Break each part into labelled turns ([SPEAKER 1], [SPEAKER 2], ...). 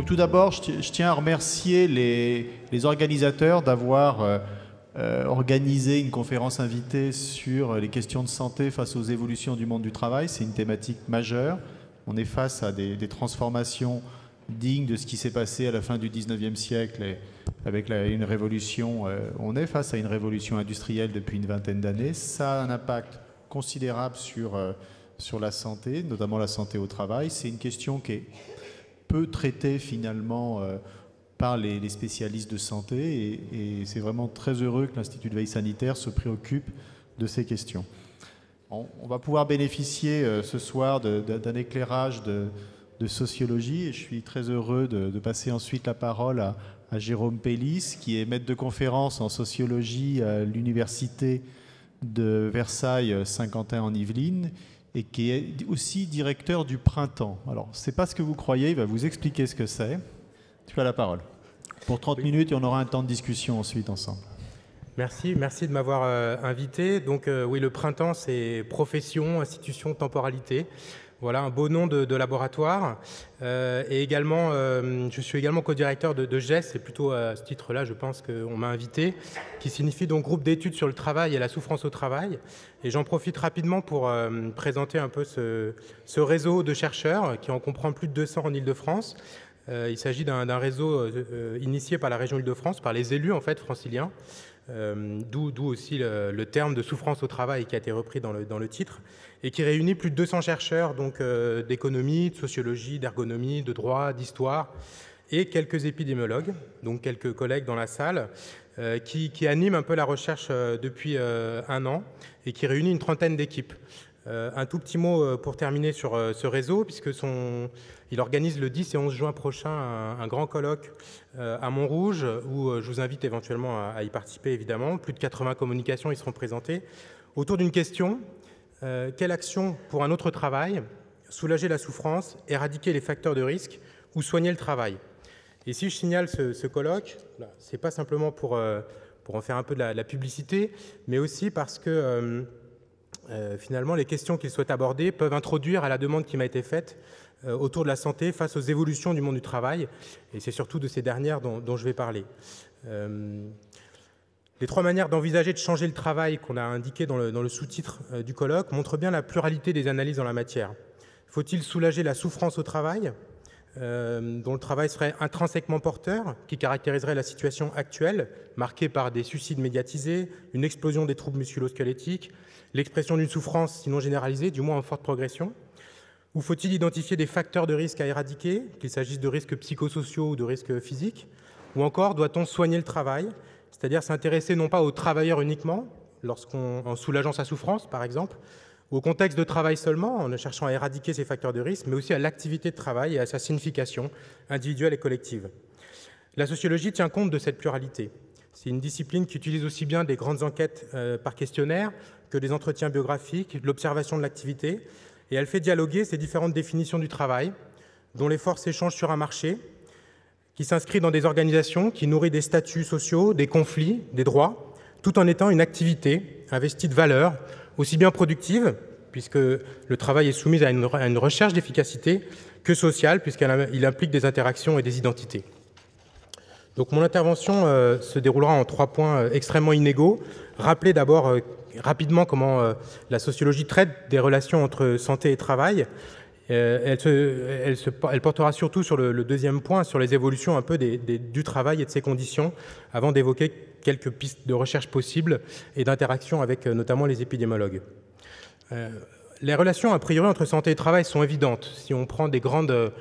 [SPEAKER 1] Donc tout d'abord, je tiens à remercier les organisateurs d'avoir organisé une conférence invitée sur les questions de santé face aux évolutions du monde du travail. C'est une thématique majeure. On est face à des transformations dignes de ce qui s'est passé à la fin du 19e siècle et avec une révolution. On est face à une révolution industrielle depuis une vingtaine d'années. Ça a un impact considérable sur la santé, notamment la santé au travail. C'est une question qui est peu traitée finalement par les spécialistes de santé et c'est vraiment très heureux que l'Institut de veille sanitaire se préoccupe de ces questions. On va pouvoir bénéficier ce soir d'un éclairage de sociologie et je suis très heureux de passer ensuite la parole à Jérôme Pellis, qui est maître de conférence en sociologie à l'université de Versailles-Saint-Quentin en Yvelines et qui est aussi directeur du Printemps. Alors, ce n'est pas ce que vous croyez, il va vous expliquer ce que c'est. Tu as la parole. Pour 30 minutes et on aura un temps de discussion ensuite ensemble.
[SPEAKER 2] Merci de m'avoir invité. Donc oui, le Printemps, c'est profession, institution, temporalité. Voilà, un beau nom de laboratoire. Et également, je suis également co-directeur de GES, c'est plutôt à ce titre-là, je pense qu'on m'a invité, qui signifie donc groupe d'études sur le travail et la souffrance au travail. Et j'en profite rapidement pour présenter un peu ce réseau de chercheurs qui en comprend plus de 200 en Île-de-France. Il s'agit d'un réseau initié par la région Île-de-France, par les élus en fait franciliens, d'où aussi le terme de souffrance au travail qui a été repris dans le titre, et qui réunit plus de 200 chercheurs donc d'économie, de sociologie, d'ergonomie, de droit, d'histoire, et quelques épidémiologues, donc quelques collègues dans la salle, qui animent un peu la recherche depuis un an, et qui réunit une trentaine d'équipes. Un tout petit mot pour terminer sur ce réseau, puisque il organise le 10 et 11 juin prochain un grand colloque à Montrouge, où je vous invite éventuellement à y participer, évidemment. Plus de 80 communications y seront présentées, autour d'une question, quelle action pour un autre travail, soulager la souffrance, éradiquer les facteurs de risque ou soigner le travail. Et si je signale ce colloque, ce n'est pas simplement pour en faire un peu de la publicité, mais aussi parce que finalement, les questions qu'il souhaite aborder peuvent introduire à la demande qui m'a été faite autour de la santé face aux évolutions du monde du travail. Et c'est surtout de ces dernières dont je vais parler. Les trois manières d'envisager de changer le travail qu'on a indiquées dans le sous-titre du colloque montrent bien la pluralité des analyses en la matière. Faut-il soulager la souffrance au travail, dont le travail serait intrinsèquement porteur, qui caractériserait la situation actuelle, marquée par des suicides médiatisés, une explosion des troubles musculo-squelettiques, l'expression d'une souffrance sinon généralisée, du moins en forte progression? Ou faut-il identifier des facteurs de risque à éradiquer, qu'il s'agisse de risques psychosociaux ou de risques physiques? Ou encore, doit-on soigner le travail, c'est-à-dire s'intéresser non pas aux travailleurs uniquement, en soulageant sa souffrance par exemple, ou au contexte de travail seulement, en cherchant à éradiquer ces facteurs de risque, mais aussi à l'activité de travail et à sa signification individuelle et collective. La sociologie tient compte de cette pluralité. C'est une discipline qui utilise aussi bien des grandes enquêtes par questionnaire que des entretiens biographiques, de l'observation de l'activité, et elle fait dialoguer ces différentes définitions du travail, dont les forces échangent sur un marché, qui s'inscrit dans des organisations, qui nourrit des statuts sociaux, des conflits, des droits, tout en étant une activité investie de valeurs, aussi bien productive, puisque le travail est soumis à une recherche d'efficacité, que sociale, puisqu'il implique des interactions et des identités. Donc mon intervention se déroulera en 3 points extrêmement inégaux. Rappeler d'abord rapidement comment la sociologie traite des relations entre santé et travail. Elle portera surtout sur le deuxième point, sur les évolutions un peu du travail et de ses conditions, avant d'évoquer quelques pistes de recherche possibles et d'interaction avec notamment les épidémiologues. Les relations, a priori, entre santé et travail sont évidentes. Si on prend des grandes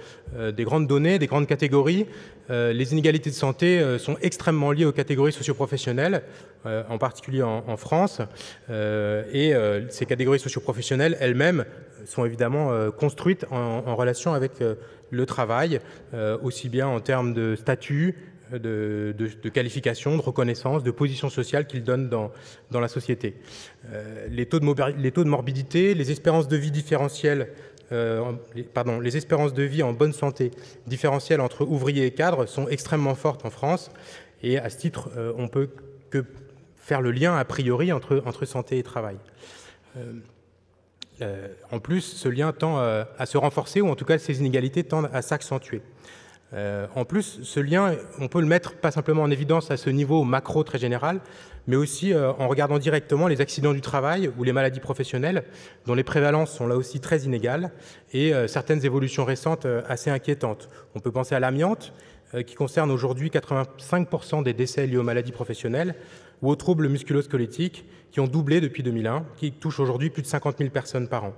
[SPEAKER 2] données, des grandes catégories, les inégalités de santé sont extrêmement liées aux catégories socioprofessionnelles, en particulier en France. Et ces catégories socioprofessionnelles elles-mêmes sont évidemment construites en relation avec le travail, aussi bien en termes de statut, de qualification, de reconnaissance, de position sociale qu'ils donnent dans la société. Les taux de morbidité, les espérances de vie différentielles, les espérances de vie en bonne santé différentielles entre ouvriers et cadres sont extrêmement fortes en France. Et à ce titre, on peut que faire le lien a priori entre santé et travail. En plus, ce lien tend à se renforcer, ou en tout cas ces inégalités tendent à s'accentuer. En plus, ce lien, on peut le mettre pas simplement en évidence à ce niveau macro très général, mais aussi en regardant directement les accidents du travail ou les maladies professionnelles, dont les prévalences sont là aussi très inégales, et certaines évolutions récentes assez inquiétantes. On peut penser à l'amiante, qui concerne aujourd'hui 85% des décès liés aux maladies professionnelles, ou aux troubles musculo-squelettiques, qui ont doublé depuis 2001, qui touchent aujourd'hui plus de 50 000 personnes par an.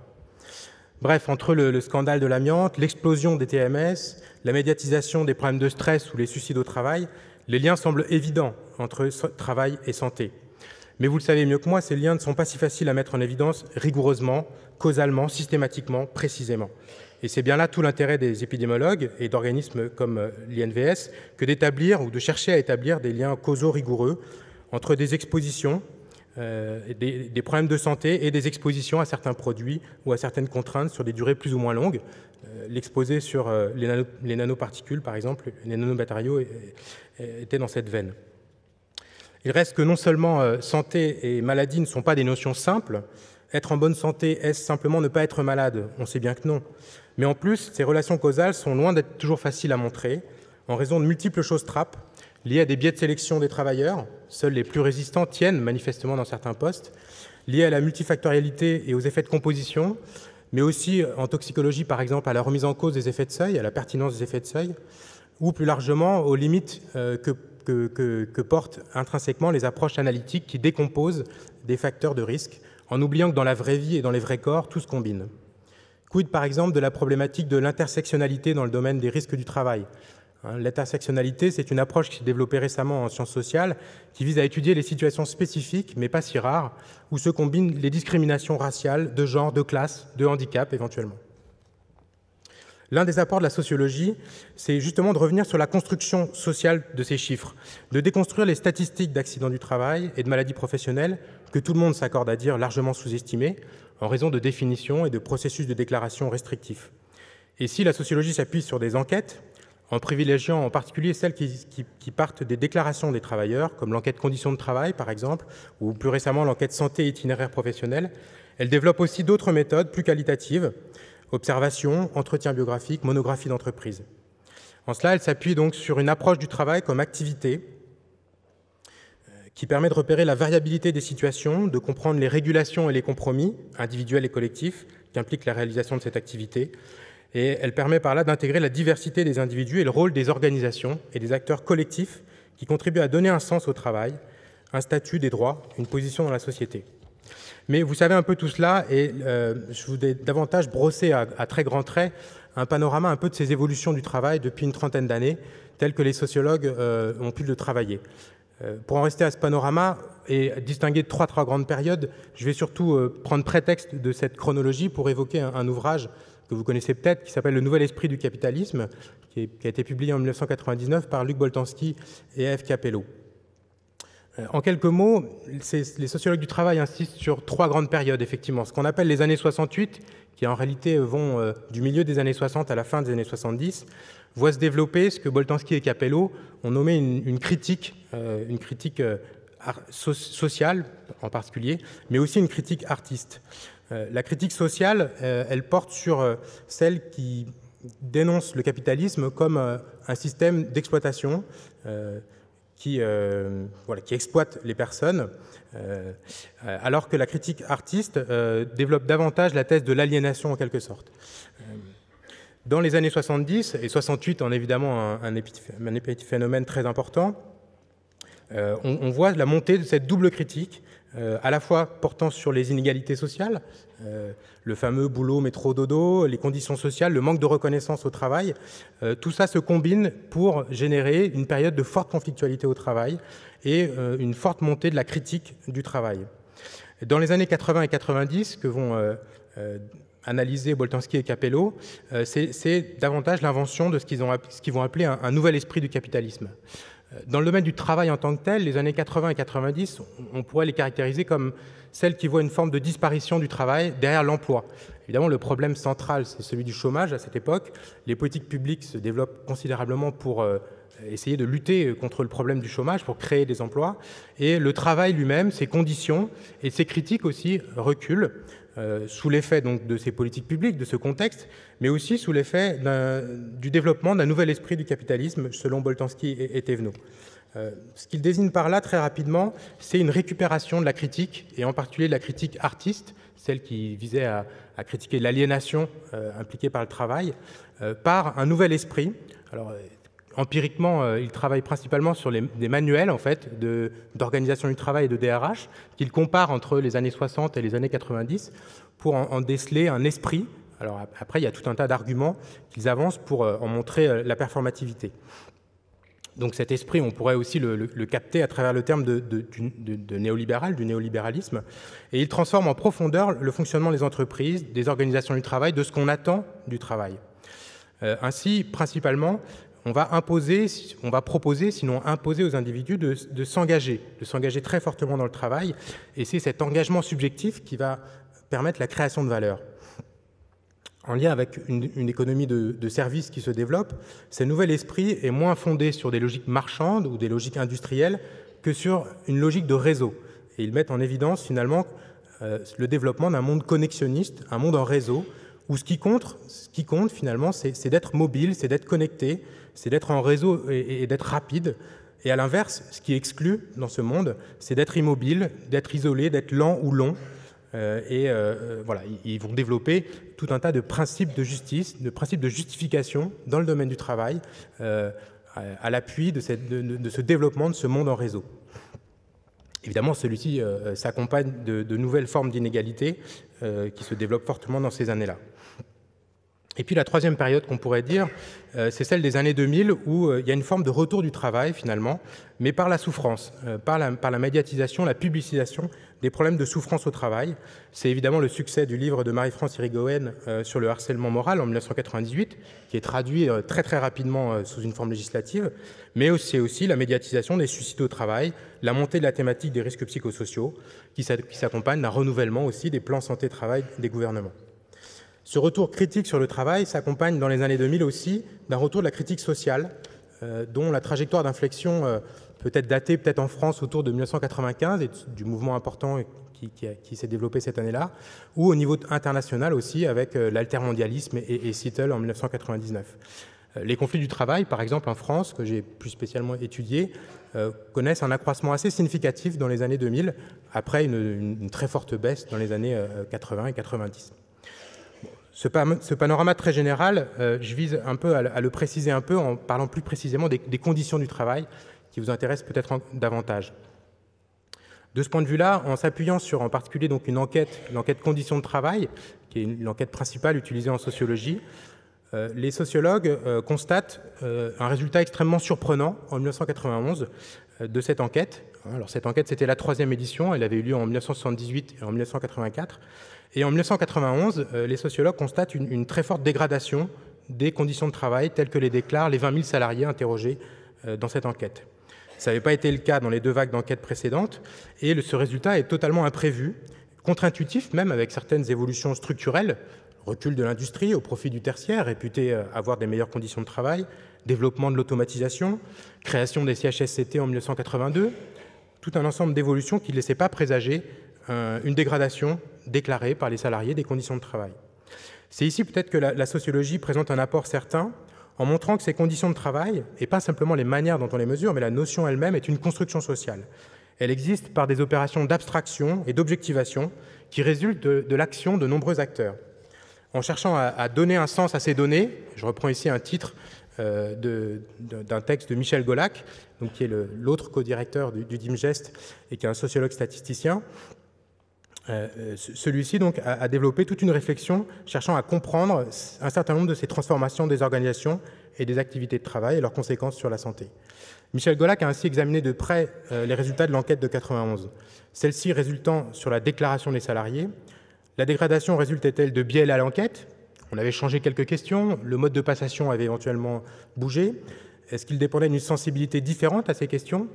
[SPEAKER 2] Bref, entre le scandale de l'amiante, l'explosion des TMS, la médiatisation des problèmes de stress ou les suicides au travail, les liens semblent évidents entre travail et santé. Mais vous le savez mieux que moi, ces liens ne sont pas si faciles à mettre en évidence rigoureusement, causalement, systématiquement, précisément. Et c'est bien là tout l'intérêt des épidémiologues et d'organismes comme l'INVS que d'établir ou de chercher à établir des liens causaux rigoureux entre des expositions, des problèmes de santé et des expositions à certains produits ou à certaines contraintes sur des durées plus ou moins longues. L'exposé sur les nanoparticules, par exemple, les nanomatériaux, était dans cette veine. Il reste que non seulement santé et maladie ne sont pas des notions simples. Être en bonne santé, est-ce simplement ne pas être malade? On sait bien que non. Mais en plus, ces relations causales sont loin d'être toujours faciles à montrer, en raison de multiples choses trappes, liées à des biais de sélection des travailleurs, seuls les plus résistants tiennent manifestement dans certains postes, liées à la multifactorialité et aux effets de composition, mais aussi en toxicologie, par exemple, à la remise en cause des effets de seuil, à la pertinence des effets de seuil, ou plus largement aux limites que portent intrinsèquement les approches analytiques qui décomposent des facteurs de risque, en oubliant que dans la vraie vie et dans les vrais corps, tout se combine. Quid, par exemple, de la problématique de l'intersectionnalité dans le domaine des risques du travail? L'intersectionnalité, c'est une approche qui s'est développée récemment en sciences sociales, qui vise à étudier les situations spécifiques, mais pas si rares, où se combinent les discriminations raciales, de genre, de classe, de handicap éventuellement. L'un des apports de la sociologie, c'est justement de revenir sur la construction sociale de ces chiffres, de déconstruire les statistiques d'accidents du travail et de maladies professionnelles que tout le monde s'accorde à dire largement sous-estimées en raison de définitions et de processus de déclaration restrictifs. Et si la sociologie s'appuie sur des enquêtes, en privilégiant en particulier celles qui partent des déclarations des travailleurs, comme l'enquête conditions de travail, par exemple, ou plus récemment l'enquête santé et itinéraire professionnel, elle développe aussi d'autres méthodes plus qualitatives, observation, entretien biographique, monographie d'entreprise. En cela, elle s'appuie donc sur une approche du travail comme activité qui permet de repérer la variabilité des situations, de comprendre les régulations et les compromis, individuels et collectifs, qui impliquent la réalisation de cette activité. Et elle permet par là d'intégrer la diversité des individus et le rôle des organisations et des acteurs collectifs qui contribuent à donner un sens au travail, un statut, des droits, une position dans la société. Mais vous savez un peu tout cela, et je voudrais davantage brosser à très grands traits un panorama un peu de ces évolutions du travail depuis une trentaine d'années, telles que les sociologues ont pu le travailler. Pour en rester à ce panorama et distinguer trois grandes périodes, je vais surtout prendre prétexte de cette chronologie pour évoquer un ouvrage que vous connaissez peut-être, qui s'appelle « Le nouvel esprit du capitalisme », qui a été publié en 1999 par Luc Boltanski et F. Capello. En quelques mots, les sociologues du travail insistent sur trois grandes périodes, effectivement. Ce qu'on appelle les années 68, qui en réalité vont du milieu des années 60 à la fin des années 70, voit se développer ce que Boltanski et Capello ont nommé une critique sociale en particulier, mais aussi une critique artiste. La critique sociale, elle porte sur celle qui dénonce le capitalisme comme un système d'exploitation qui exploite les personnes, alors que la critique artiste développe davantage la thèse de l'aliénation en quelque sorte. Dans les années 70 et 68, en évidemment un épiphénomène très important, on voit la montée de cette double critique, à la fois portant sur les inégalités sociales, le fameux boulot, métro, dodo, les conditions sociales, le manque de reconnaissance au travail. Tout ça se combine pour générer une période de forte conflictualité au travail et une forte montée de la critique du travail. Dans les années 80 et 90, que vont analyser Boltanski et Capello, c'est davantage l'invention de ce qu'ils vont appeler un nouvel esprit du capitalisme. Dans le domaine du travail en tant que tel, les années 80 et 90, on pourrait les caractériser comme celles qui voient une forme de disparition du travail derrière l'emploi. Évidemment, le problème central, c'est celui du chômage à cette époque. Les politiques publiques se développent considérablement pour essayer de lutter contre le problème du chômage pour créer des emplois. Et le travail lui-même, ses conditions et ses critiques aussi reculent sous l'effet donc de ces politiques publiques, de ce contexte, mais aussi sous l'effet du développement d'un nouvel esprit du capitalisme, selon Boltanski et Thévenot. Ce qu'il désigne par là, très rapidement, c'est une récupération de la critique, et en particulier de la critique artiste, celle qui visait à critiquer l'aliénation impliquée par le travail, par un nouvel esprit. Alors, empiriquement, il travaille principalement sur des manuels en fait, d'organisation du travail et de DRH, qu'il compare entre les années 60 et les années 90 pour en déceler un esprit. Alors après, il y a tout un tas d'arguments qu'ils avancent pour en montrer la performativité. Donc cet esprit, on pourrait aussi le capter à travers le terme de néolibéral, du néolibéralisme, et il transforme en profondeur le fonctionnement des entreprises, des organisations du travail, de ce qu'on attend du travail. Ainsi, principalement, on va proposer, sinon imposer aux individus de s'engager très fortement dans le travail, et c'est cet engagement subjectif qui va permettre la création de valeur. En lien avec une économie de services qui se développe, ce nouvel esprit est moins fondé sur des logiques marchandes ou des logiques industrielles que sur une logique de réseau. Et ils mettent en évidence finalement le développement d'un monde connexionniste, un monde en réseau, où ce qui compte finalement, c'est d'être mobile, c'est d'être connecté, c'est d'être en réseau et d'être rapide. Et à l'inverse, ce qui exclut dans ce monde, c'est d'être immobile, d'être isolé, d'être lent ou long. Voilà, ils vont développer tout un tas de principes de justice, de principes de justification dans le domaine du travail, à l'appui de ce développement de ce monde en réseau. Évidemment, celui-ci s'accompagne de nouvelles formes d'inégalité qui se développent fortement dans ces années-là. Et puis la troisième période qu'on pourrait dire, c'est celle des années 2000 où il y a une forme de retour du travail finalement, mais par la souffrance, par la médiatisation, la publicisation des problèmes de souffrance au travail. C'est évidemment le succès du livre de Marie-France Irigoyen sur le harcèlement moral en 1998, qui est traduit très très rapidement sous une forme législative, mais aussi la médiatisation des suicides au travail, la montée de la thématique des risques psychosociaux, qui s'accompagne d'un renouvellement aussi des plans santé-travail des gouvernements. Ce retour critique sur le travail s'accompagne dans les années 2000 aussi d'un retour de la critique sociale, dont la trajectoire d'inflexion peut être datée peut-être en France autour de 1995 et du mouvement important qui s'est développé cette année-là, ou au niveau international aussi avec l'altermondialisme et Seattle en 1999. Les conflits du travail, par exemple en France, que j'ai plus spécialement étudié, connaissent un accroissement assez significatif dans les années 2000, après une très forte baisse dans les années 80 et 90. Ce panorama très général, je vise un peu à le préciser un peu en parlant plus précisément des conditions du travail qui vous intéressent peut-être davantage. De ce point de vue-là, en s'appuyant sur en particulier donc l'enquête conditions de travail, qui est l'enquête principale utilisée en sociologie, les sociologues constatent un résultat extrêmement surprenant en 1991 de cette enquête. Alors cette enquête, c'était la 3e édition, elle avait eu lieu en 1978 et en 1984. Et en 1991, les sociologues constatent une très forte dégradation des conditions de travail telles que les déclarent les 20 000 salariés interrogés dans cette enquête. Ça n'avait pas été le cas dans les 2 vagues d'enquête précédentes, et ce résultat est totalement imprévu, contre-intuitif même avec certaines évolutions structurelles, recul de l'industrie au profit du tertiaire, réputé avoir des meilleures conditions de travail, développement de l'automatisation, création des CHSCT en 1982, tout un ensemble d'évolutions qui ne laissaient pas présager une dégradation déclarée par les salariés des conditions de travail. C'est ici peut-être que la sociologie présente un apport certain en montrant que ces conditions de travail, et pas simplement les manières dont on les mesure, mais la notion elle-même est une construction sociale. Elle existe par des opérations d'abstraction et d'objectivation qui résultent de l'action de nombreux acteurs. En cherchant à donner un sens à ces données, je reprends ici un titre d'un texte de Michel Golac, donc qui est l'autre co-directeur du DIMGEST et qui est un sociologue statisticien. Celui-ci donc a développé toute une réflexion cherchant à comprendre un certain nombre de ces transformations des organisations et des activités de travail et leurs conséquences sur la santé. Michel Golac a ainsi examiné de près les résultats de l'enquête de 91. Celle-ci résultant sur la déclaration des salariés. La dégradation résultait-elle de biais à l'enquête? On avait changé quelques questions, le mode de passation avait éventuellement bougé. Est-ce qu'il dépendait d'une sensibilité différente à ces questions,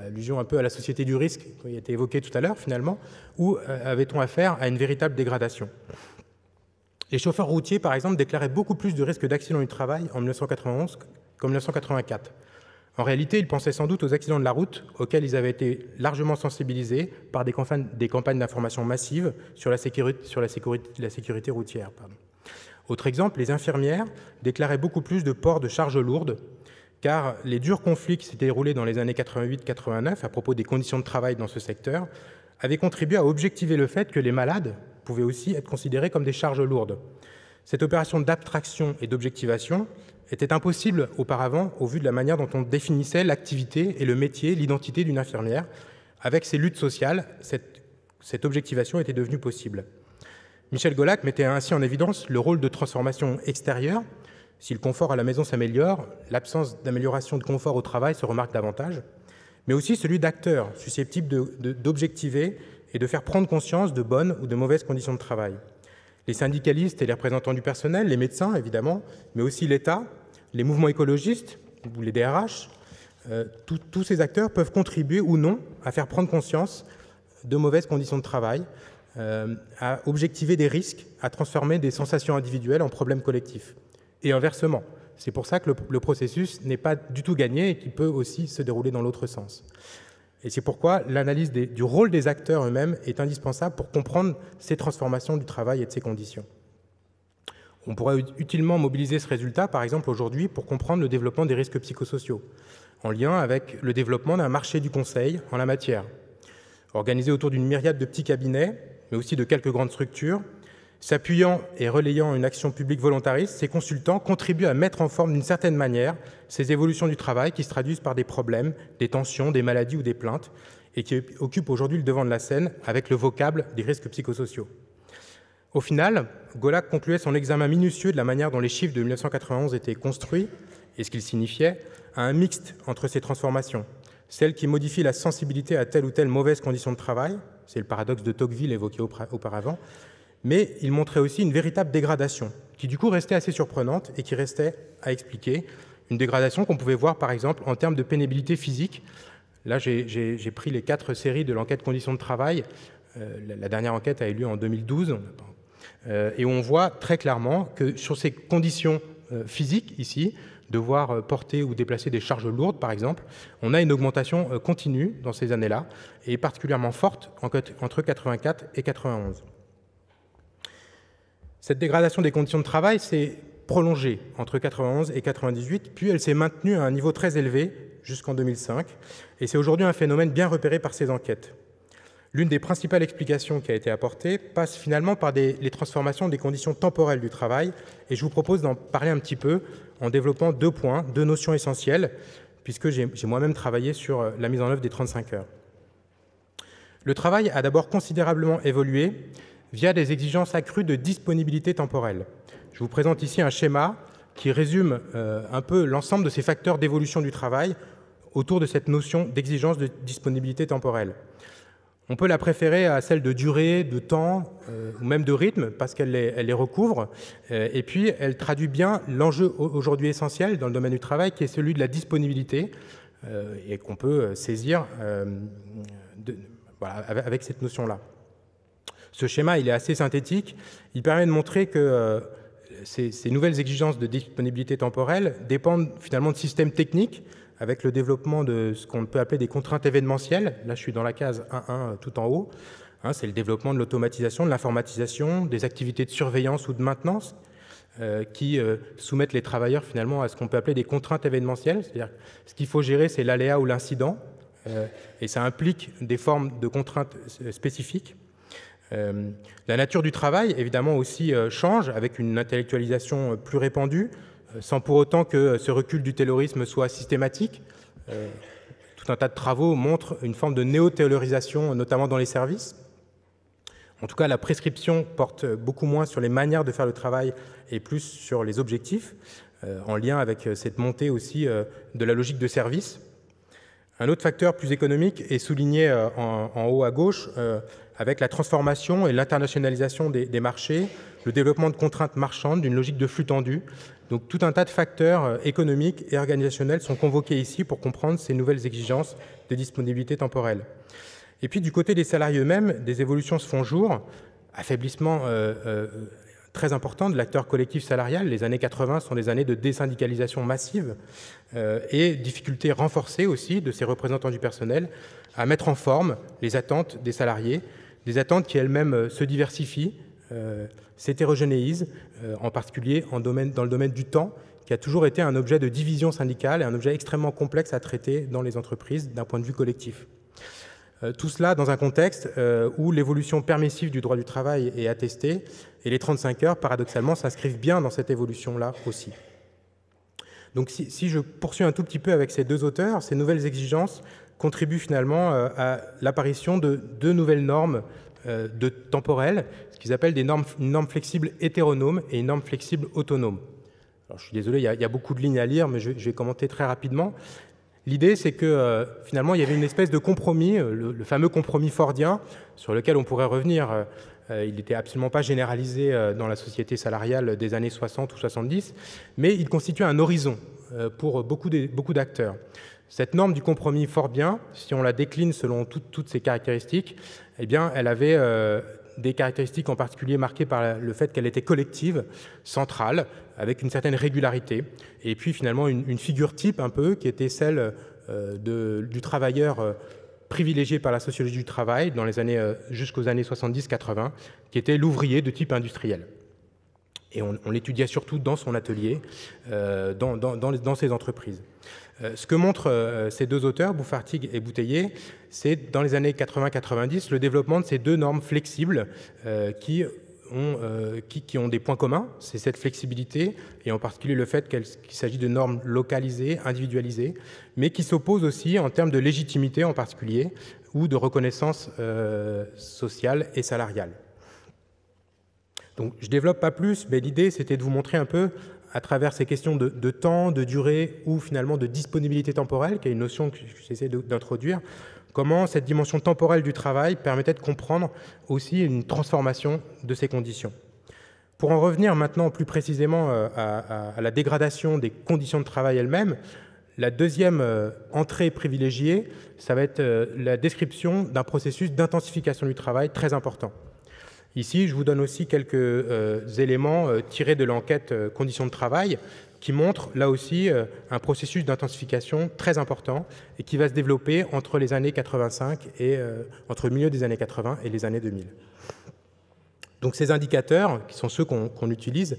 [SPEAKER 2] allusion un peu à la société du risque qui a été évoquée tout à l'heure finalement, ou avait-on affaire à une véritable dégradation? Les chauffeurs routiers, par exemple, déclaraient beaucoup plus de risques d'accident du travail en 1991 qu'en 1984. En réalité, ils pensaient sans doute aux accidents de la route auxquels ils avaient été largement sensibilisés par des campagnes d'information massives sur la sécurité routière. Autre exemple, les infirmières déclaraient beaucoup plus de port de charges lourdes, car les durs conflits qui s'étaient déroulés dans les années 88-89 à propos des conditions de travail dans ce secteur avaient contribué à objectiver le fait que les malades pouvaient aussi être considérés comme des charges lourdes. Cette opération d'abstraction et d'objectivation était impossible auparavant au vu de la manière dont on définissait l'activité et le métier, l'identité d'une infirmière. Avec ces luttes sociales, cette objectivation était devenue possible. Michel Golac mettait ainsi en évidence le rôle de transformation extérieure. Si le confort à la maison s'améliore, l'absence d'amélioration de confort au travail se remarque davantage, mais aussi celui d'acteurs susceptibles d'objectiver et de faire prendre conscience de bonnes ou de mauvaises conditions de travail. Les syndicalistes et les représentants du personnel, les médecins évidemment, mais aussi l'État, les mouvements écologistes ou les DRH, tous ces acteurs peuvent contribuer ou non à faire prendre conscience de mauvaises conditions de travail, à objectiver des risques, à transformer des sensations individuelles en problèmes collectifs. Et inversement, c'est pour ça que le processus n'est pas du tout gagné et qu'il peut aussi se dérouler dans l'autre sens. Et c'est pourquoi l'analyse du rôle des acteurs eux-mêmes est indispensable pour comprendre ces transformations du travail et de ses conditions. On pourrait utilement mobiliser ce résultat, par exemple aujourd'hui, pour comprendre le développement des risques psychosociaux, en lien avec le développement d'un marché du conseil en la matière. Organisé autour d'une myriade de petits cabinets, mais aussi de quelques grandes structures, s'appuyant et relayant une action publique volontariste, ces consultants contribuent à mettre en forme d'une certaine manière ces évolutions du travail qui se traduisent par des problèmes, des tensions, des maladies ou des plaintes, et qui occupent aujourd'hui le devant de la scène avec le vocable des risques psychosociaux. Au final, Golac concluait son examen minutieux de la manière dont les chiffres de 1991 étaient construits et ce qu'ils signifiaient à un mixte entre ces transformations, celles qui modifient la sensibilité à telle ou telle mauvaise condition de travail, c'est le paradoxe de Tocqueville évoqué auparavant, mais il montrait aussi une véritable dégradation, qui du coup restait assez surprenante et qui restait à expliquer. Une dégradation qu'on pouvait voir par exemple en termes de pénibilité physique. Là, j'ai pris les 4 séries de l'enquête conditions de travail. La dernière enquête a eu lieu en 2012. Et on voit très clairement que sur ces conditions physiques, ici, devoir porter ou déplacer des charges lourdes, par exemple, on a une augmentation continue dans ces années-là, et particulièrement forte entre 84 et 91. Cette dégradation des conditions de travail s'est prolongée entre 91 et 98, puis elle s'est maintenue à un niveau très élevé jusqu'en 2005, et c'est aujourd'hui un phénomène bien repéré par ces enquêtes. L'une des principales explications qui a été apportée passe finalement par les transformations des conditions temporelles du travail, et je vous propose d'en parler un petit peu en développant 2 points, 2 notions essentielles, puisque j'ai moi-même travaillé sur la mise en œuvre des 35 heures. Le travail a d'abord considérablement évolué via des exigences accrues de disponibilité temporelle. Je vous présente ici un schéma qui résume un peu l'ensemble de ces facteurs d'évolution du travail autour de cette notion d'exigence de disponibilité temporelle. On peut la préférer à celle de durée, de temps ou même de rythme parce qu'elle les recouvre et puis elle traduit bien l'enjeu aujourd'hui essentiel dans le domaine du travail qui est celui de la disponibilité et qu'on peut saisir avec cette notion-là. Ce schéma, il est assez synthétique. Il permet de montrer que ces nouvelles exigences de disponibilité temporelle dépendent finalement de systèmes techniques avec le développement de ce qu'on peut appeler des contraintes événementielles. Là, je suis dans la case 1.1 tout en haut. C'est le développement de l'automatisation, de l'informatisation, des activités de surveillance ou de maintenance qui soumettent les travailleurs finalement à ce qu'on peut appeler des contraintes événementielles. C'est-à-dire ce qu'il faut gérer, c'est l'aléa ou l'incident et ça implique des formes de contraintes spécifiques. La nature du travail, évidemment, aussi change avec une intellectualisation plus répandue, sans pour autant que ce recul du taylorisme soit systématique. Tout un tas de travaux montrent une forme de néo-taylorisation, notamment dans les services. En tout cas, la prescription porte beaucoup moins sur les manières de faire le travail et plus sur les objectifs, en lien avec cette montée aussi de la logique de service. Un autre facteur plus économique est souligné en haut à gauche, avec la transformation et l'internationalisation des marchés, le développement de contraintes marchandes, d'une logique de flux tendu. Donc tout un tas de facteurs économiques et organisationnels sont convoqués ici pour comprendre ces nouvelles exigences de disponibilité temporelle. Et puis du côté des salariés eux-mêmes, des évolutions se font jour, affaiblissement très important de l'acteur collectif salarial. Les années 80 sont des années de désyndicalisation massive et difficulté renforcée aussi de ces représentants du personnel à mettre en forme les attentes des salariés, des attentes qui elles-mêmes se diversifient, s'hétérogénéisent, en particulier dans le domaine du temps, qui a toujours été un objet de division syndicale et un objet extrêmement complexe à traiter dans les entreprises d'un point de vue collectif. Tout cela dans un contexte où l'évolution permissive du droit du travail est attestée et les 35 heures, paradoxalement, s'inscrivent bien dans cette évolution-là aussi. Donc si je poursuis un tout petit peu avec ces deux auteurs, ces nouvelles exigences contribuent finalement à l'apparition de deux nouvelles normes temporelles, ce qu'ils appellent une norme flexible hétéronome et une norme flexible autonome. Alors, je suis désolé, il y a beaucoup de lignes à lire, mais je vais commenter très rapidement. L'idée, c'est que finalement, il y avait une espèce de compromis, le fameux compromis fordien, sur lequel on pourrait revenir. Il n'était absolument pas généralisé dans la société salariale des années 60 ou 70, mais il constituait un horizon pour beaucoup d'acteurs. Cette norme du compromis fordien, si on la décline selon toutes ses caractéristiques, eh bien, elle avait des caractéristiques en particulier marquées par le fait qu'elle était collective, centrale, avec une certaine régularité, et puis finalement une figure type un peu qui était celle du travailleur privilégié par la sociologie du travail dans les années jusqu'aux années 70-80, qui était l'ouvrier de type industriel. Et on l'étudiait surtout dans son atelier, dans ses entreprises. Ce que montrent ces deux auteurs, Bouffartig et Bouteiller, c'est dans les années 80-90 le développement de ces deux normes flexibles qui ont des points communs, c'est cette flexibilité, et en particulier le fait qu'il s'agit de normes localisées, individualisées, mais qui s'opposent aussi en termes de légitimité en particulier, ou de reconnaissance sociale et salariale. Donc je ne développe pas plus, mais l'idée c'était de vous montrer un peu, à travers ces questions de temps, de durée, ou finalement de disponibilité temporelle, qui est une notion que j'essaie d'introduire, comment cette dimension temporelle du travail permettait de comprendre aussi une transformation de ces conditions. Pour en revenir maintenant plus précisément à la dégradation des conditions de travail elles-mêmes, la deuxième entrée privilégiée, ça va être la description d'un processus d'intensification du travail très important. Ici, je vous donne aussi quelques éléments tirés de l'enquête conditions de travail qui montrent là aussi un processus d'intensification très important et qui va se développer entre les années 85 et entre le milieu des années 80 et les années 2000. Donc ces indicateurs, qui sont ceux qu'on utilise,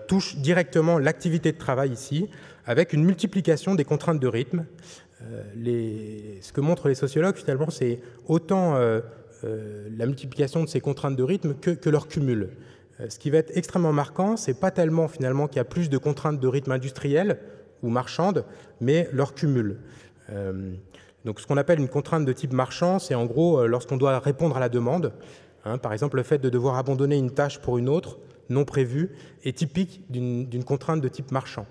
[SPEAKER 2] touchent directement l'activité de travail ici, avec une multiplication des contraintes de rythme. Ce que montrent les sociologues, finalement, c'est autant la multiplication de ces contraintes de rythme que leur cumul. Ce qui va être extrêmement marquant, c'est pas tellement finalement qu'il y a plus de contraintes de rythme industrielles ou marchandes, mais leur cumul. Donc ce qu'on appelle une contrainte de type marchand, c'est en gros lorsqu'on doit répondre à la demande. Par exemple, le fait de devoir abandonner une tâche pour une autre, non prévue, est typique d'une contrainte de type marchand.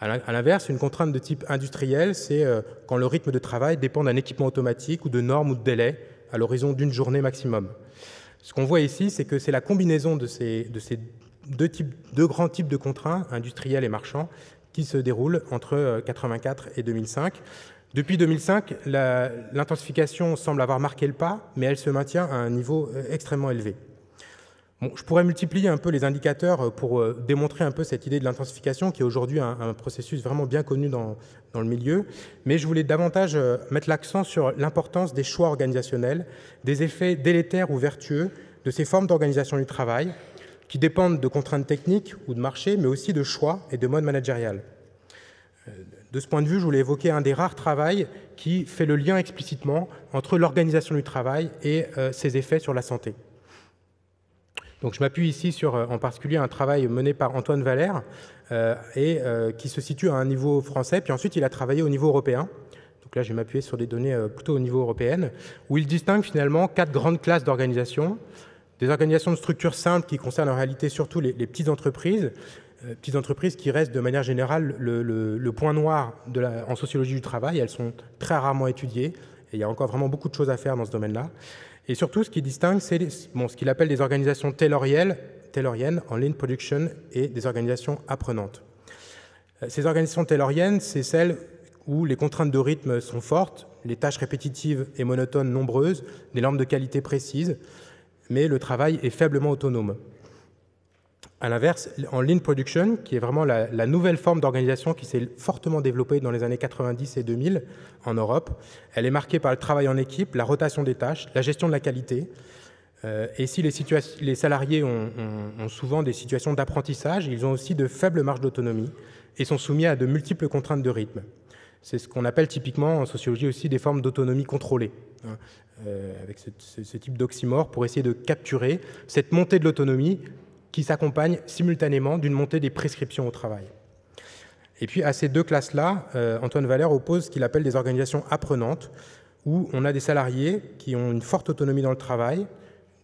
[SPEAKER 2] À l'inverse, une contrainte de type industriel, c'est quand le rythme de travail dépend d'un équipement automatique ou de normes ou de délais à l'horizon d'une journée maximum. Ce qu'on voit ici, c'est que c'est la combinaison de ces deux grands types de contraintes, industriels et marchands, qui se déroulent entre 84 et 2005. Depuis 2005, l'intensification semble avoir marqué le pas, mais elle se maintient à un niveau extrêmement élevé. Bon, je pourrais multiplier un peu les indicateurs pour démontrer un peu cette idée de l'intensification, qui est aujourd'hui un processus vraiment bien connu dans le milieu, mais je voulais davantage mettre l'accent sur l'importance des choix organisationnels, des effets délétères ou vertueux de ces formes d'organisation du travail, qui dépendent de contraintes techniques ou de marché, mais aussi de choix et de mode managérial. De ce point de vue, je voulais évoquer un des rares travails qui fait le lien explicitement entre l'organisation du travail et ses effets sur la santé. Donc je m'appuie ici sur en particulier un travail mené par Antoine Valère qui se situe à un niveau français, puis ensuite il a travaillé au niveau européen. Donc là je vais m'appuyer sur des données plutôt au niveau européen, où il distingue finalement 4 grandes classes d'organisations, des organisations de structures simples qui concernent en réalité surtout les petites entreprises qui restent de manière générale le point noir en sociologie du travail. Elles sont très rarement étudiées et il y a encore vraiment beaucoup de choses à faire dans ce domaine-là. Et surtout, ce qui distingue, c'est ce qu'il appelle des organisations tayloriennes en lean production et des organisations apprenantes. Ces organisations tayloriennes, c'est celles où les contraintes de rythme sont fortes, les tâches répétitives et monotones nombreuses, des normes de qualité précises, mais le travail est faiblement autonome. À l'inverse, en lean production, qui est vraiment la nouvelle forme d'organisation qui s'est fortement développée dans les années 90 et 2000 en Europe, elle est marquée par le travail en équipe, la rotation des tâches, la gestion de la qualité. Et si les salariés ont souvent des situations d'apprentissage, ils ont aussi de faibles marges d'autonomie et sont soumis à de multiples contraintes de rythme. C'est ce qu'on appelle typiquement en sociologie aussi des formes d'autonomie contrôlée, avec ce type d'oxymore pour essayer de capturer cette montée de l'autonomie qui s'accompagne simultanément d'une montée des prescriptions au travail. Et puis à ces deux classes-là, Antoine Valère oppose ce qu'il appelle des organisations apprenantes, où on a des salariés qui ont une forte autonomie dans le travail,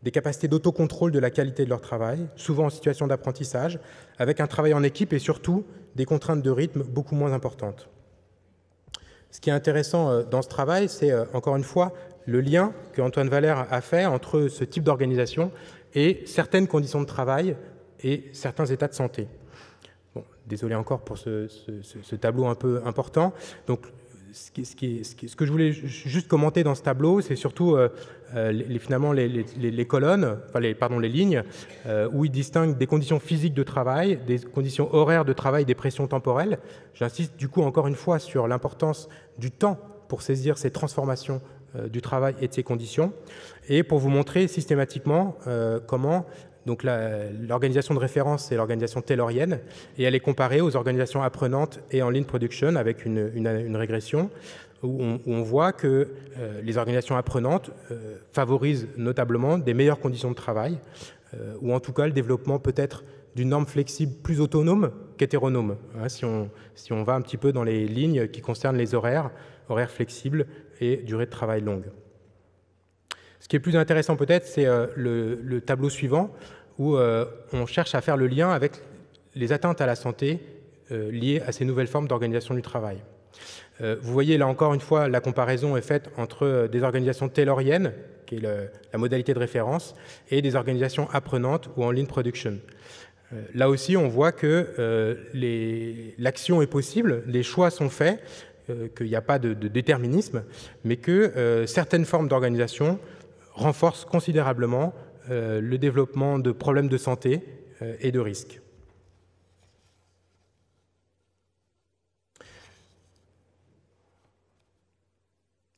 [SPEAKER 2] des capacités d'autocontrôle de la qualité de leur travail, souvent en situation d'apprentissage, avec un travail en équipe et surtout des contraintes de rythme beaucoup moins importantes. Ce qui est intéressant dans ce travail, c'est encore une fois le lien que Antoine Valère a fait entre ce type d'organisation et certaines conditions de travail et certains états de santé. Bon, désolé encore pour ce tableau un peu important. Donc, ce que je voulais juste commenter dans ce tableau, c'est surtout finalement les colonnes, enfin les lignes, où il distingue des conditions physiques de travail, des conditions horaires de travail, des pressions temporelles. J'insiste du coup encore une fois sur l'importance du temps pour saisir ces transformations du travail et de ses conditions, et pour vous montrer systématiquement comment donc l'organisation de référence, c'est l'organisation taylorienne, et elle est comparée aux organisations apprenantes et en lean production avec une régression où on voit que les organisations apprenantes favorisent notablement des meilleures conditions de travail, ou en tout cas le développement peut-être d'une norme flexible plus autonome qu'hétéronome, hein, si on va un petit peu dans les lignes qui concernent les horaires flexibles et durée de travail longue. Ce qui est plus intéressant peut-être, c'est le tableau suivant, où on cherche à faire le lien avec les atteintes à la santé liées à ces nouvelles formes d'organisation du travail. Vous voyez là encore une fois, la comparaison est faite entre des organisations tayloriennes, qui est la modalité de référence, et des organisations apprenantes ou en lean production. Là aussi, on voit que l'action est possible, les choix sont faits, qu'il n'y a pas de déterminisme, mais que certaines formes d'organisation renforcent considérablement le développement de problèmes de santé et de risques.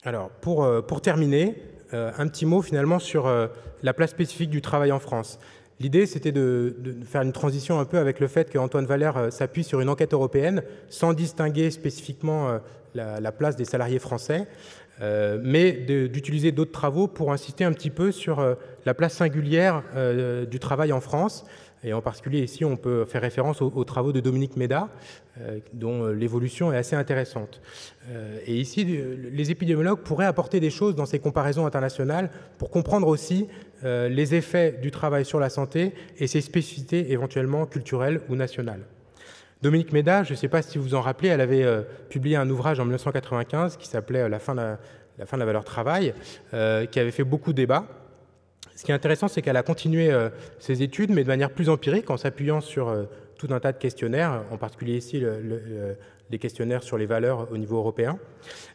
[SPEAKER 2] Alors, pour terminer, un petit mot finalement sur la place spécifique du travail en France. L'idée, c'était de faire une transition un peu avec le fait qu'Antoine Valère s'appuie sur une enquête européenne, sans distinguer spécifiquement la place des salariés français, mais d'utiliser d'autres travaux pour insister un petit peu sur la place singulière du travail en France. Et en particulier ici, on peut faire référence aux travaux de Dominique Méda, dont l'évolution est assez intéressante. Et ici, les épidémiologues pourraient apporter des choses dans ces comparaisons internationales pour comprendre aussi les effets du travail sur la santé et ses spécificités éventuellement culturelles ou nationales. Dominique Méda, je ne sais pas si vous vous en rappelez, elle avait publié un ouvrage en 1995 qui s'appelait « La fin de la valeur travail », qui avait fait beaucoup de débats. Ce qui est intéressant, c'est qu'elle a continué ses études, mais de manière plus empirique, en s'appuyant sur tout un tas de questionnaires, en particulier ici les questionnaires sur les valeurs au niveau européen.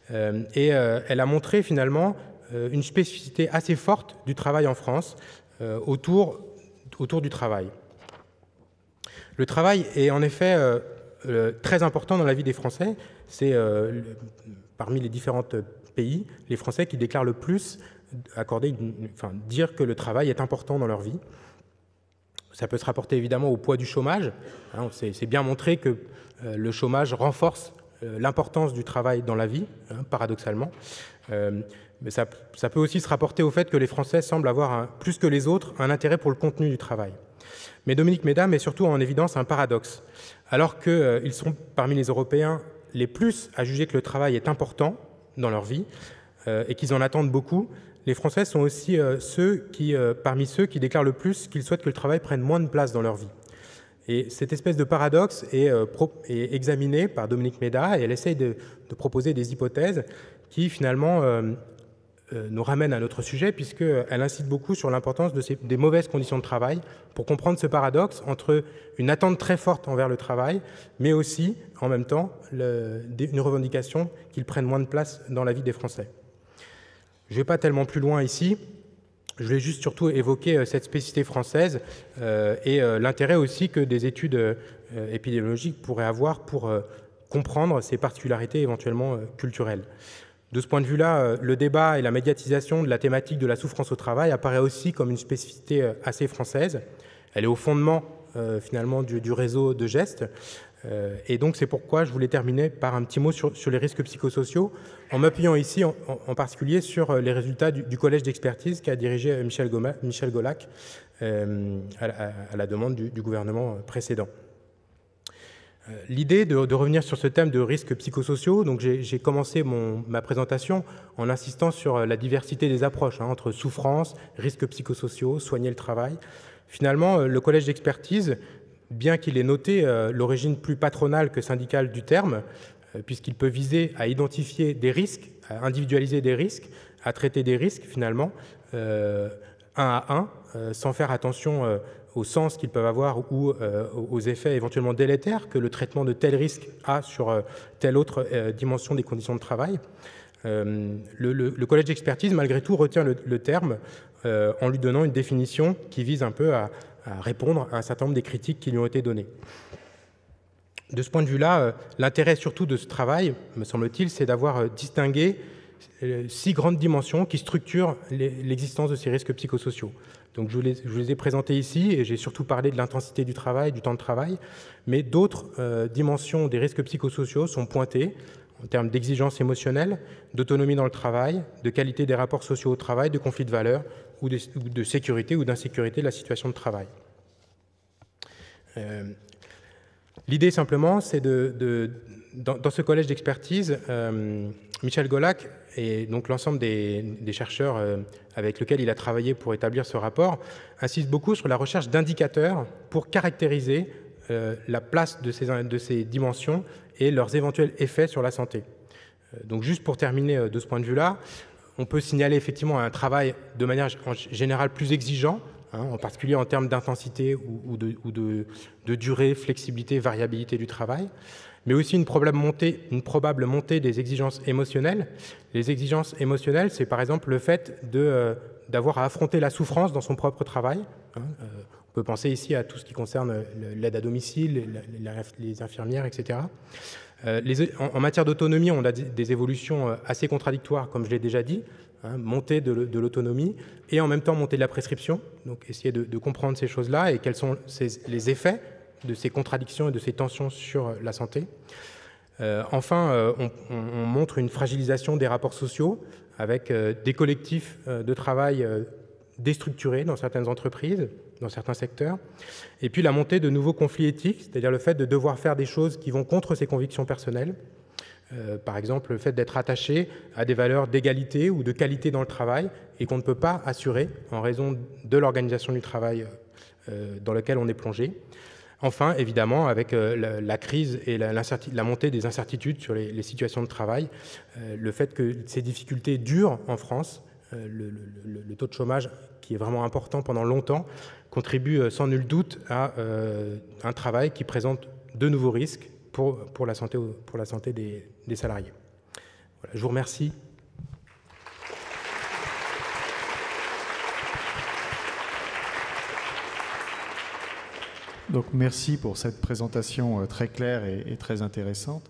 [SPEAKER 2] Et elle a montré finalement une spécificité assez forte du travail en France autour du travail. Le travail est en effet très important dans la vie des Français. C'est parmi les différents pays, les Français qui déclarent le plus dire que le travail est important dans leur vie. Ça peut se rapporter évidemment au poids du chômage. C'est bien montré que le chômage renforce l'importance du travail dans la vie, paradoxalement. Mais ça peut aussi se rapporter au fait que les Français semblent avoir, plus que les autres, un intérêt pour le contenu du travail. Mais Dominique Méda met surtout en évidence un paradoxe. Alors qu'ils sont parmi les Européens les plus à juger que le travail est important dans leur vie et qu'ils en attendent beaucoup, les Français sont aussi parmi ceux qui déclarent le plus qu'ils souhaitent que le travail prenne moins de place dans leur vie. Et cette espèce de paradoxe est examinée par Dominique Méda et elle essaye de proposer des hypothèses qui finalement nous ramènent à notre sujet puisqu'elle incite beaucoup sur l'importance des mauvaises conditions de travail pour comprendre ce paradoxe entre une attente très forte envers le travail mais aussi en même temps une revendication qu'il prenne moins de place dans la vie des Français. Je ne vais pas tellement plus loin ici. Je voulais juste surtout évoquer cette spécificité française et l'intérêt aussi que des études épidémiologiques pourraient avoir pour comprendre ces particularités éventuellement culturelles. De ce point de vue-là, le débat et la médiatisation de la thématique de la souffrance au travail apparaît aussi comme une spécificité assez française. Elle est au fondement finalement du réseau de gestes. Et donc c'est pourquoi je voulais terminer par un petit mot sur les risques psychosociaux, en m'appuyant ici en particulier sur les résultats du collège d'expertise qu'a dirigé Michel Golac à la demande du gouvernement précédent. L'idée de revenir sur ce thème de risques psychosociaux, donc j'ai commencé ma présentation en insistant sur la diversité des approches entre souffrance, risques psychosociaux, soigner le travail. Finalement, le collège d'expertise, bien qu'il ait noté l'origine plus patronale que syndicale du terme, puisqu'il peut viser à identifier des risques, à individualiser des risques, à traiter des risques finalement, un à un, sans faire attention au sens qu'ils peuvent avoir ou aux effets éventuellement délétères que le traitement de tel risque a sur telle autre dimension des conditions de travail. Le collège d'expertise, malgré tout, retient le terme en lui donnant une définition qui vise un peu à répondre à un certain nombre des critiques qui lui ont été données. De ce point de vue-là, l'intérêt surtout de ce travail, me semble-t-il, c'est d'avoir distingué 6 grandes dimensions qui structurent l'existence de ces risques psychosociaux. Donc je vous les ai présentés ici, et j'ai surtout parlé de l'intensité du travail, du temps de travail, mais d'autres dimensions des risques psychosociaux sont pointées en termes d'exigence émotionnelle, d'autonomie dans le travail, de qualité des rapports sociaux au travail, de conflits de valeurs, ou de sécurité ou d'insécurité de la situation de travail. L'idée simplement, c'est dans ce collège d'expertise, Michel Golac et donc l'ensemble des chercheurs avec lesquels il a travaillé pour établir ce rapport insistent beaucoup sur la recherche d'indicateurs pour caractériser la place de ces dimensions et leurs éventuels effets sur la santé. Donc juste pour terminer de ce point de vue-là, on peut signaler effectivement un travail de manière en général plus exigeant, en particulier en termes d'intensité ou de durée, flexibilité, variabilité du travail, mais aussi une probable montée des exigences émotionnelles. Les exigences émotionnelles, c'est par exemple le fait d'avoir à affronter la souffrance dans son propre travail. On peut penser ici à tout ce qui concerne l'aide à domicile, les infirmières, etc. En matière d'autonomie, on a des évolutions assez contradictoires, comme je l'ai déjà dit, montée de l'autonomie et en même temps montée de la prescription. Donc essayer de comprendre ces choses-là et quels sont les effets de ces contradictions et de ces tensions sur la santé. Enfin, on montre une fragilisation des rapports sociaux avec des collectifs de travail déstructurés dans certaines entreprises, dans certains secteurs, et puis la montée de nouveaux conflits éthiques, c'est-à-dire le fait de devoir faire des choses qui vont contre ses convictions personnelles, par exemple le fait d'être attaché à des valeurs d'égalité ou de qualité dans le travail et qu'on ne peut pas assurer en raison de l'organisation du travail dans laquelle on est plongé. Enfin, évidemment, avec la crise et la montée des incertitudes sur les situations de travail, le fait que ces difficultés durent en France, le taux de chômage qui est vraiment important pendant longtemps, contribue sans nul doute à un travail qui présente de nouveaux risques pour la santé des salariés. Voilà, je vous remercie.
[SPEAKER 1] Donc merci pour cette présentation très claire et très intéressante.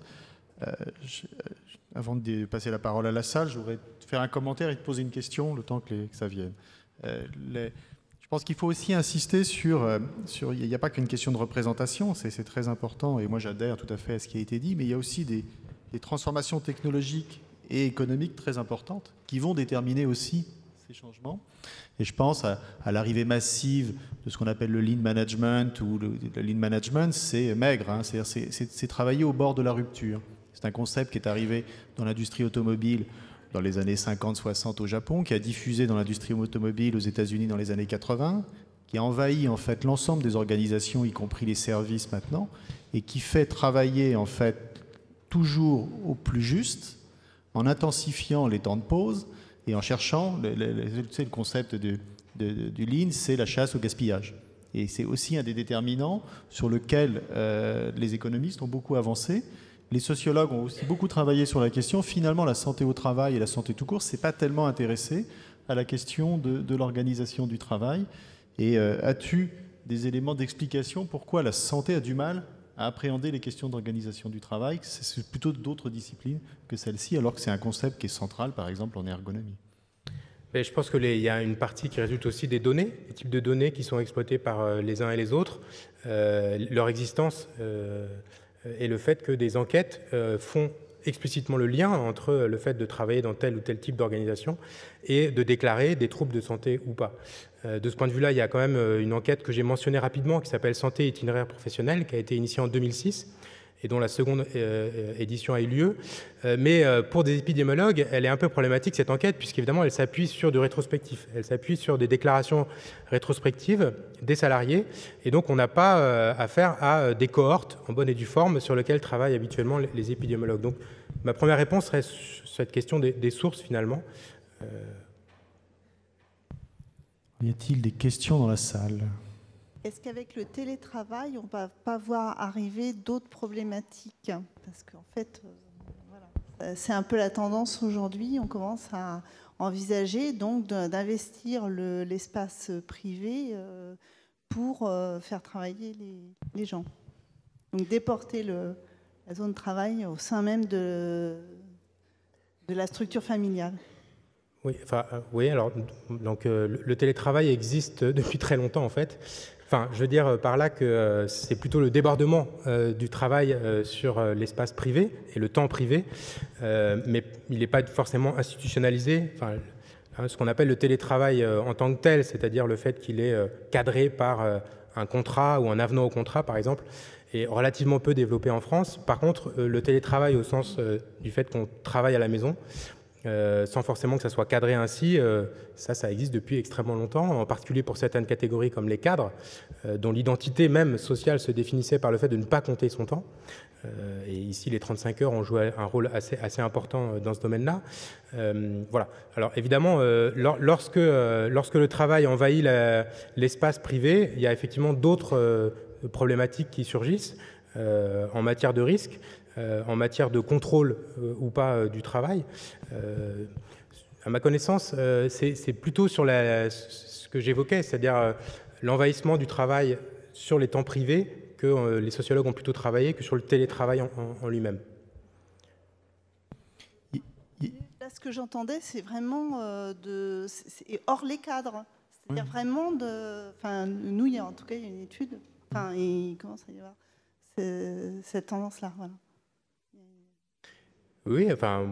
[SPEAKER 1] Avant de passer la parole à la salle, je voudrais faire un commentaire et te poser une question le temps que ça vienne. Je pense qu'il faut aussi insister sur il n'y a pas qu'une question de représentation, c'est très important et moi j'adhère tout à fait à ce qui a été dit, mais il y a aussi des transformations technologiques et économiques très importantes qui vont déterminer aussi ces changements. Et je pense à l'arrivée massive de ce qu'on appelle le lean management ou le lean management, c'est maigre, hein, c'est travailler au bord de la rupture. C'est un concept qui est arrivé dans l'industrie automobile dans les années 50-60 au Japon, qui a diffusé dans l'industrie automobile aux États-Unis dans les années 80, qui a envahi en fait l'ensemble des organisations, y compris les services maintenant, et qui fait travailler en fait toujours au plus juste, en intensifiant les temps de pause et en cherchant, le concept du lean, c'est la chasse au gaspillage. Et c'est aussi un des déterminants sur lequel les économistes ont beaucoup avancé. Les sociologues ont aussi beaucoup travaillé sur la question. Finalement, la santé au travail et la santé tout court, c'est pas tellement intéressé à la question de l'organisation du travail. Et as-tu des éléments d'explication pourquoi la santé a du mal à appréhender les questions d'organisation du travail? C'est plutôt d'autres disciplines que celle-ci, alors que c'est un concept qui est central, par exemple, en ergonomie.
[SPEAKER 2] Mais je pense qu'il y a une partie qui résulte aussi des données, les types de données qui sont exploitées par les uns et les autres, leur existence et le fait que des enquêtes font explicitement le lien entre le fait de travailler dans tel ou tel type d'organisation et de déclarer des troubles de santé ou pas. De ce point de vue-là, il y a quand même une enquête que j'ai mentionnée rapidement qui s'appelle Santé itinéraire professionnel, qui a été initiée en 2006 et dont la seconde édition a eu lieu. Mais pour des épidémiologues, elle est un peu problématique, cette enquête, puisqu'évidemment, elle s'appuie sur du rétrospectif. Elle s'appuie sur des déclarations rétrospectives des salariés. Et donc, on n'a pas affaire à des cohortes en bonne et due forme sur lesquelles travaillent habituellement les épidémiologues. Donc, ma première réponse serait sur cette question des sources, finalement.
[SPEAKER 1] Y a-t-il des questions dans la salle ?
[SPEAKER 3] Est-ce qu'avec le télétravail, on ne va pas voir arriver d'autres problématiques? Parce qu'en fait, voilà, c'est un peu la tendance aujourd'hui. On commence à envisager donc d'investir l'espace privé pour faire travailler les gens. Donc déporter la zone de travail au sein même de la structure familiale.
[SPEAKER 2] Oui, oui, alors donc, le télétravail existe depuis très longtemps en fait. Enfin, je veux dire par là que c'est plutôt le débordement du travail sur l'espace privé et le temps privé, mais il n'est pas forcément institutionnalisé. Enfin, ce qu'on appelle le télétravail en tant que tel, c'est-à-dire le fait qu'il est cadré par un contrat ou un avenant au contrat, par exemple, est relativement peu développé en France. Par contre, le télétravail au sens du fait qu'on travaille à la maison, sans forcément que ça soit cadré ainsi, ça existe depuis extrêmement longtemps, en particulier pour certaines catégories comme les cadres, dont l'identité même sociale se définissait par le fait de ne pas compter son temps. Et ici, les 35 heures ont joué un rôle assez important dans ce domaine-là. Voilà. Alors évidemment, lorsque le travail envahit l'espace privé, il y a effectivement d'autres problématiques qui surgissent en matière de risque. En matière de contrôle ou pas du travail. À ma connaissance, c'est plutôt sur ce que j'évoquais, c'est-à-dire l'envahissement du travail sur les temps privés que les sociologues ont plutôt travaillé que sur le télétravail en lui-même.
[SPEAKER 3] Là, ce que j'entendais, c'est vraiment c'est hors les cadres. C'est-à-dire vraiment nous, en tout cas, il y a une étude, il commence à y avoir cette tendance-là, voilà.
[SPEAKER 2] Oui,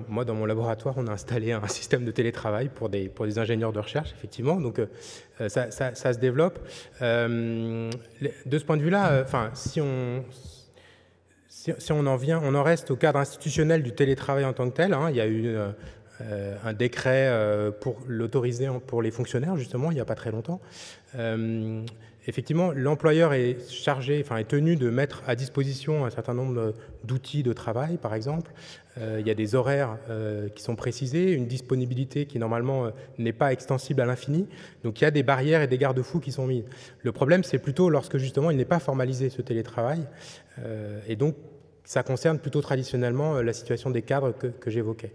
[SPEAKER 2] moi, dans mon laboratoire, on a installé un système de télétravail pour des ingénieurs de recherche, effectivement. Donc, ça se développe. De ce point de vue-là, si on en reste au cadre institutionnel du télétravail en tant que tel, il y a eu un décret pour l'autoriser pour les fonctionnaires, justement, il n'y a pas très longtemps. Effectivement, l'employeur est tenu de mettre à disposition un certain nombre d'outils de travail, par exemple. Il y a des horaires qui sont précisés, une disponibilité qui, normalement, n'est pas extensible à l'infini. Donc, il y a des barrières et des garde-fous qui sont mis. Le problème, c'est plutôt lorsque, justement, il n'est pas formalisé, ce télétravail. Et donc, ça concerne plutôt traditionnellement la situation des cadres que j'évoquais.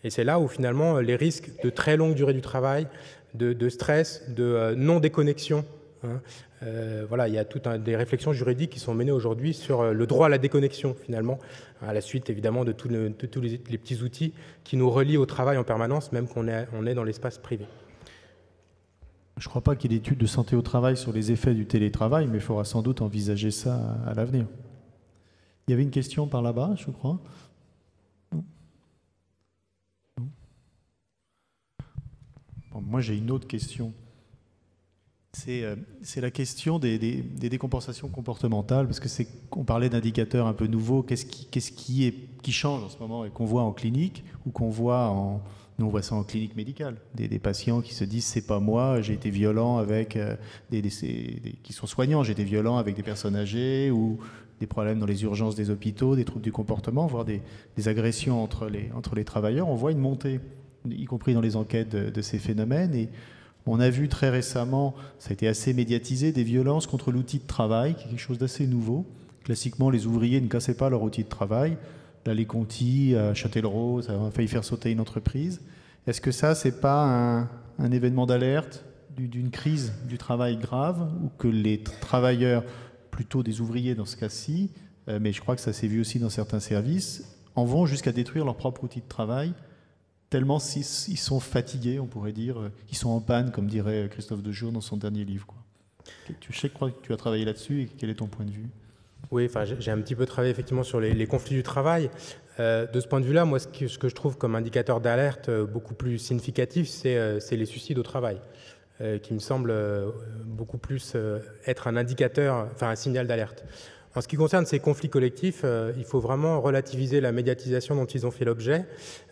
[SPEAKER 2] Et c'est là où, finalement, les risques de très longue durée du travail, de stress, de non-déconnexion, voilà, il y a toutes des réflexions juridiques qui sont menées aujourd'hui sur le droit à la déconnexion, finalement, à la suite, évidemment, de tous les petits outils qui nous relient au travail en permanence, même qu'on est dans l'espace privé.
[SPEAKER 1] Je ne crois pas qu'il y ait d'études de santé au travail sur les effets du télétravail, mais il faudra sans doute envisager ça à l'avenir. Il y avait une question par là-bas, je crois. Bon, moi, j'ai une autre question. C'est la question des décompensations comportementales, parce qu'on parlait d'indicateurs un peu nouveaux. Qu'est-ce qui change en ce moment et qu'on voit en clinique ou qu'on voit nous on voit ça en clinique médicale, des patients qui se disent c'est pas moi, j'ai été violent avec qui sont soignants, j'ai été violent avec des personnes âgées ou des problèmes dans les urgences des hôpitaux, des troubles du comportement, voire des agressions entre les travailleurs. On voit une montée, y compris dans les enquêtes de ces phénomènes. Et on a vu très récemment, ça a été assez médiatisé, des violences contre l'outil de travail, qui est quelque chose d'assez nouveau. Classiquement, les ouvriers ne cassaient pas leur outil de travail. Là, les Conti, à Châtellerault, ça a failli faire sauter une entreprise. Est-ce que ça, c'est pas un événement d'alerte d'une crise du travail grave, ou que les travailleurs, plutôt des ouvriers dans ce cas-ci, mais je crois que ça s'est vu aussi dans certains services, en vont jusqu'à détruire leur propre outil de travail, tellement ils sont fatigués, on pourrait dire, ils sont en panne, comme dirait Christophe Dejour dans son dernier livre, quoi. Je crois que tu as travaillé là-dessus, et quel est ton point de vue?
[SPEAKER 2] Oui, enfin, j'ai un petit peu travaillé effectivement sur les conflits du travail. De ce point de vue-là, moi, ce que je trouve comme indicateur d'alerte beaucoup plus significatif, c'est les suicides au travail, qui me semble beaucoup plus être un indicateur, enfin un signal d'alerte. En ce qui concerne ces conflits collectifs, il faut vraiment relativiser la médiatisation dont ils ont fait l'objet.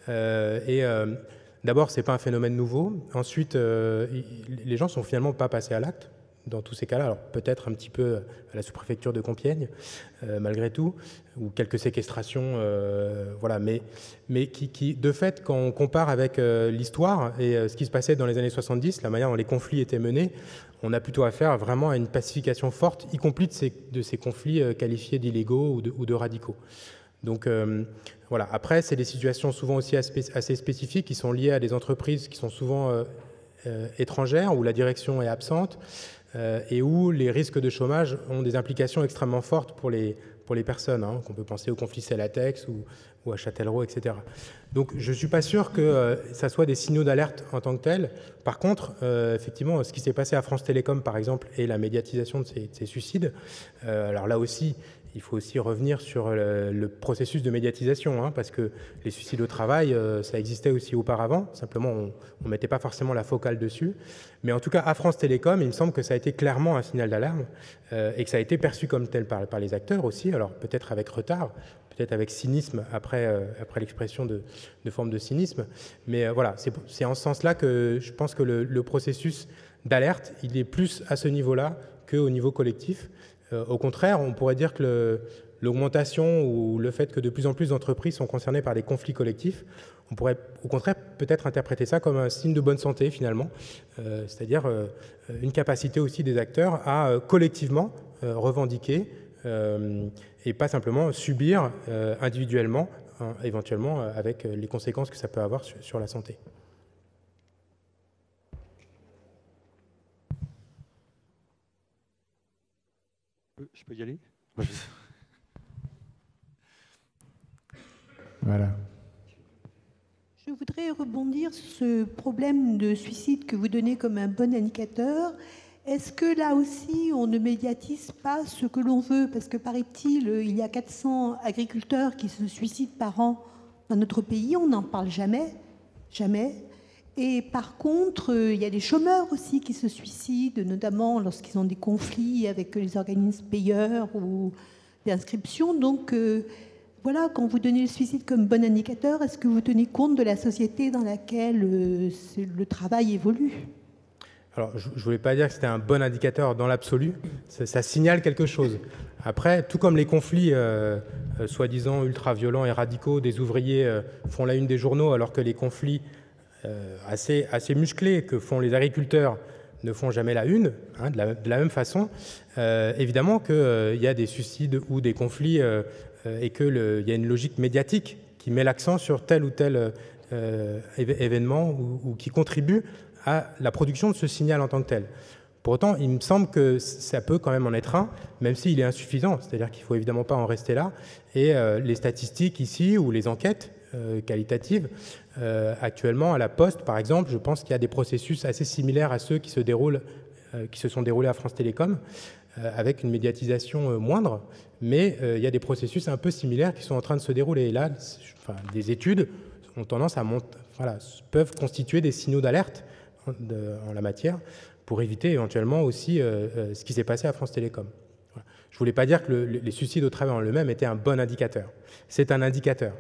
[SPEAKER 2] D'abord, ce n'est pas un phénomène nouveau. Ensuite, les gens ne sont finalement pas passés à l'acte dans tous ces cas-là. Alors peut-être un petit peu à la sous-préfecture de Compiègne, malgré tout, ou quelques séquestrations, voilà. Mais qui, de fait, quand on compare avec l'histoire et ce qui se passait dans les années 70, la manière dont les conflits étaient menés, on a plutôt affaire vraiment à une pacification forte, y compris de ces conflits qualifiés d'illégaux ou de radicaux. Donc voilà. Après, c'est des situations souvent aussi assez spécifiques qui sont liées à des entreprises qui sont souvent étrangères, où la direction est absente, et où les risques de chômage ont des implications extrêmement fortes pour les personnes, hein, qu'on peut penser au conflit Cellatex ou à Châtellerault, etc. Donc je ne suis pas sûr que ça soit des signaux d'alerte en tant que tels. Par contre, effectivement, ce qui s'est passé à France Télécom, par exemple, et la médiatisation de ces suicides, alors là aussi, il faut aussi revenir sur le processus de médiatisation, hein, parce que les suicides au travail, ça existait aussi auparavant, simplement on ne mettait pas forcément la focale dessus. Mais en tout cas, à France Télécom, il me semble que ça a été clairement un signal d'alarme et que ça a été perçu comme tel par les acteurs aussi, alors peut-être avec retard, peut-être avec cynisme après l'expression de forme de cynisme. Mais voilà, c'est en ce sens-là que je pense que le processus d'alerte, il est plus à ce niveau-là qu'au niveau collectif. Au contraire, on pourrait dire que l'augmentation ou le fait que de plus en plus d'entreprises sont concernées par des conflits collectifs, on pourrait au contraire peut-être interpréter ça comme un signe de bonne santé finalement, c'est-à-dire une capacité aussi des acteurs à collectivement revendiquer et pas simplement subir individuellement, hein, éventuellement avec les conséquences que ça peut avoir sur la santé.
[SPEAKER 4] Je peux y aller?
[SPEAKER 1] Voilà.
[SPEAKER 5] Je voudrais rebondir sur ce problème de suicide que vous donnez comme un bon indicateur. Est-ce que là aussi, on ne médiatise pas ce que l'on veut? Parce que paraît-il, il y a 400 agriculteurs qui se suicident par an dans notre pays. On n'en parle jamais. Jamais. Et par contre, il y a des chômeurs aussi qui se suicident, notamment lorsqu'ils ont des conflits avec les organismes payeurs ou d'inscription. Donc, voilà, quand vous donnez le suicide comme bon indicateur, est-ce que vous tenez compte de la société dans laquelle le travail évolue?
[SPEAKER 2] Alors, je ne voulais pas dire que c'était un bon indicateur dans l'absolu, ça signale quelque chose. Après, tout comme les conflits soi-disant ultra-violents et radicaux des ouvriers font la une des journaux, alors que les conflits assez musclés que font les agriculteurs ne font jamais la une, hein, de la même façon, évidemment qu'il y a des suicides ou des conflits et qu'il y a une logique médiatique qui met l'accent sur tel ou tel événement ou qui contribue à la production de ce signal en tant que tel. Pour autant, il me semble que ça peut quand même en être un, même s'il est insuffisant, c'est-à-dire qu'il ne faut évidemment pas en rester là. Et les statistiques ici, ou les enquêtes qualitatives, actuellement à la Poste, par exemple, je pense qu'il y a des processus assez similaires à ceux qui se sont déroulés à France Télécom, avec une médiatisation moindre, mais il y a des processus un peu similaires qui sont en train de se dérouler. Et là, des études ont tendance à peuvent constituer des signaux d'alerte en la matière pour éviter éventuellement aussi ce qui s'est passé à France Télécom. Voilà. Je ne voulais pas dire que les suicides au travail en eux-mêmes étaient un bon indicateur. C'est un indicateur,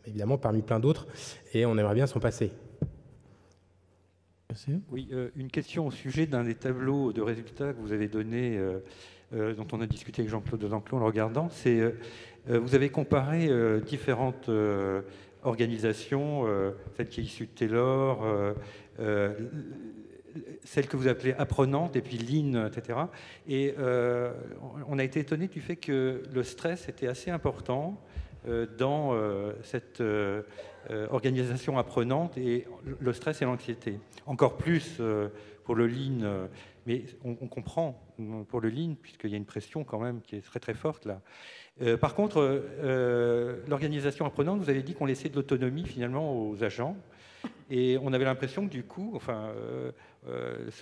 [SPEAKER 2] évidemment parmi plein d'autres, et on aimerait bien s'en passer.
[SPEAKER 1] Merci.
[SPEAKER 4] Oui, une question au sujet d'un des tableaux de résultats que vous avez donné, dont on a discuté avec Jean-Claude Desenclos en le regardant. Vous avez comparé différentes organisations, celle qui est issue de Taylor, celle que vous appelez apprenante, et puis Lean, etc. Et on a été étonné du fait que le stress était assez important dans organisation apprenante et le stress et l'anxiété. Encore plus pour le lean, mais on comprend pour le lean, puisqu'il y a une pression quand même qui est très très forte là. Par contre, l'organisation apprenante, vous avez dit qu'on laissait de l'autonomie finalement aux agents, et on avait l'impression que du coup,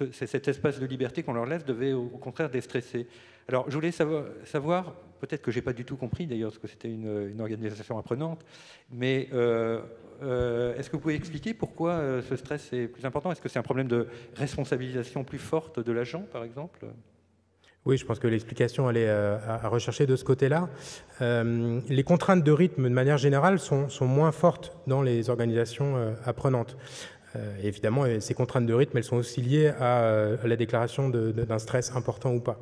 [SPEAKER 4] cet espace de liberté qu'on leur laisse devait au contraire déstresser. Alors je voulais savoir, peut-être que je n'ai pas du tout compris d'ailleurs, parce que c'était une organisation apprenante, mais est-ce que vous pouvez expliquer pourquoi ce stress est plus important? Est-ce que c'est un problème de responsabilisation plus forte de l'agent, par exemple?
[SPEAKER 2] Oui, je pense que l'explication, elle est à rechercher de ce côté-là. Les contraintes de rythme, de manière générale, sont moins fortes dans les organisations apprenantes. Évidemment, ces contraintes de rythme, elles sont aussi liées à la déclaration d'un stress important ou pas.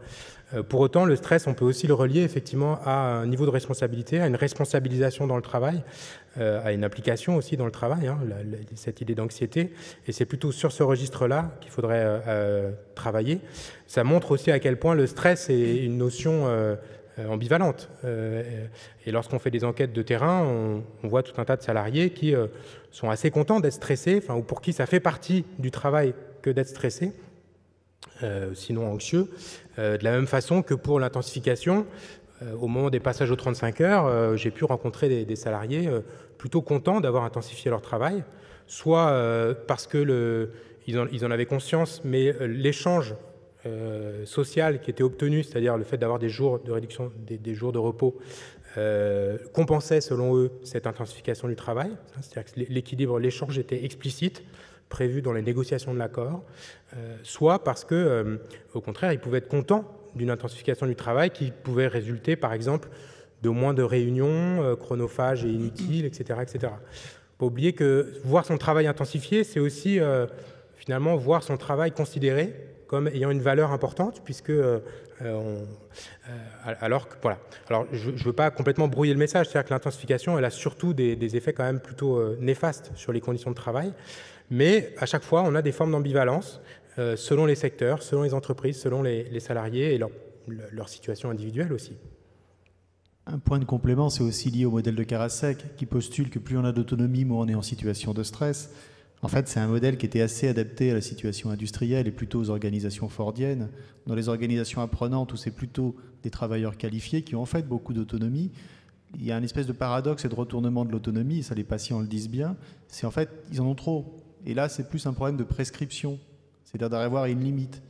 [SPEAKER 2] Pour autant, le stress, on peut aussi le relier effectivement à un niveau de responsabilité, à une responsabilisation dans le travail, à une application aussi dans le travail, hein, cette idée d'anxiété. Et c'est plutôt sur ce registre-là qu'il faudrait travailler. Ça montre aussi à quel point le stress est une notion ambivalente. Et lorsqu'on fait des enquêtes de terrain, on voit tout un tas de salariés qui sont assez contents d'être stressés, ou pour qui ça fait partie du travail que d'être stressé, sinon anxieux. De la même façon que pour l'intensification, au moment des passages aux 35 heures, j'ai pu rencontrer des salariés plutôt contents d'avoir intensifié leur travail, soit parce que ils en avaient conscience, mais l'échange social qui était obtenu, c'est-à-dire le fait d'avoir des jours de réduction, des jours de repos, compensait selon eux cette intensification du travail. C'est-à-dire que l'équilibre, l'échange était explicite, prévu dans les négociations de l'accord, soit parce que, au contraire, ils pouvaient être contents d'une intensification du travail qui pouvait résulter, par exemple, de moins de réunions chronophages et inutiles, etc., etc. Il ne faut pas oublier que voir son travail intensifié, c'est aussi finalement voir son travail considéré comme ayant une valeur importante, puisque alors je ne veux pas complètement brouiller le message, c'est-à-dire que l'intensification, elle a surtout des effets quand même plutôt néfastes sur les conditions de travail, mais à chaque fois, on a des formes d'ambivalence selon les secteurs, selon les entreprises, selon les salariés et leur situation individuelle aussi.
[SPEAKER 1] Un point de complément, c'est aussi lié au modèle de Karasek, qui postule que plus on a d'autonomie, moins on est en situation de stress. En fait, c'est un modèle qui était assez adapté à la situation industrielle et plutôt aux organisations fordiennes. Dans les organisations apprenantes, où c'est plutôt des travailleurs qualifiés qui ont en fait beaucoup d'autonomie, il y a une espèce de paradoxe et de retournement de l'autonomie, et ça les patients le disent bien, c'est en fait, ils en ont trop. Et là, c'est plus un problème de prescription, c'est-à-dire d'avoir une limite.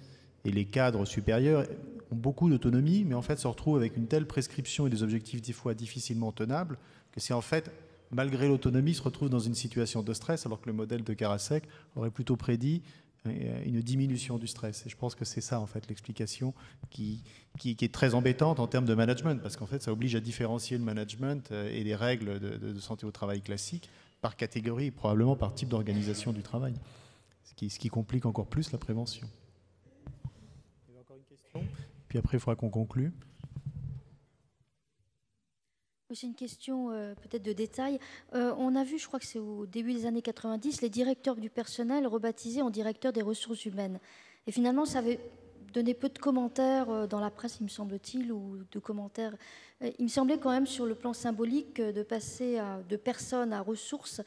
[SPEAKER 1] Et les cadres supérieurs ont beaucoup d'autonomie, mais en fait se retrouvent avec une telle prescription et des objectifs des fois difficilement tenables, que c'est en fait, malgré l'autonomie, se retrouvent dans une situation de stress, alors que le modèle de Karasek aurait plutôt prédit une diminution du stress. Et je pense que c'est ça, en fait, l'explication qui est très embêtante en termes de management, parce qu'en fait, ça oblige à différencier le management et les règles de santé au travail classiques par catégorie, probablement par type d'organisation du travail, ce qui complique encore plus la prévention. Il y a encore une question, puis après, il faudra qu'on conclue.
[SPEAKER 6] C'est une question peut-être de détail. On a vu, je crois que c'est au début des années 90, les directeurs du personnel rebaptisés en directeurs des ressources humaines. Et finalement, ça avait donné peu de commentaires dans la presse, il me semble-t-il, ou de commentaires. Il me semblait quand même, sur le plan symbolique, de passer de personnes à ressources,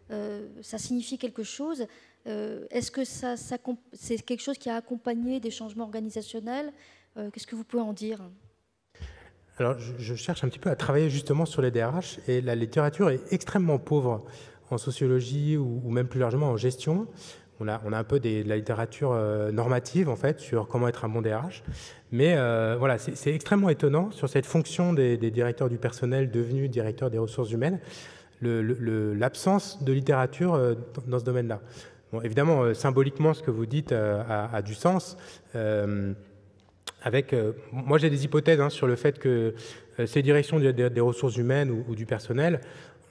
[SPEAKER 6] ça signifie quelque chose. Est-ce que c'est quelque chose qui a accompagné des changements organisationnels? Qu'est-ce que vous pouvez en dire ?
[SPEAKER 2] Alors, je cherche un petit peu à travailler justement sur les DRH, et la littérature est extrêmement pauvre en sociologie ou même plus largement en gestion. On a un peu de la littérature normative, en fait, sur comment être un bon DRH. Mais voilà, c'est extrêmement étonnant sur cette fonction des directeurs du personnel devenus directeurs des ressources humaines, l'absence de littérature dans ce domaine-là. Bon, évidemment, symboliquement, ce que vous dites a du sens. Moi, j'ai des hypothèses sur le fait que ces directions des ressources humaines ou du personnel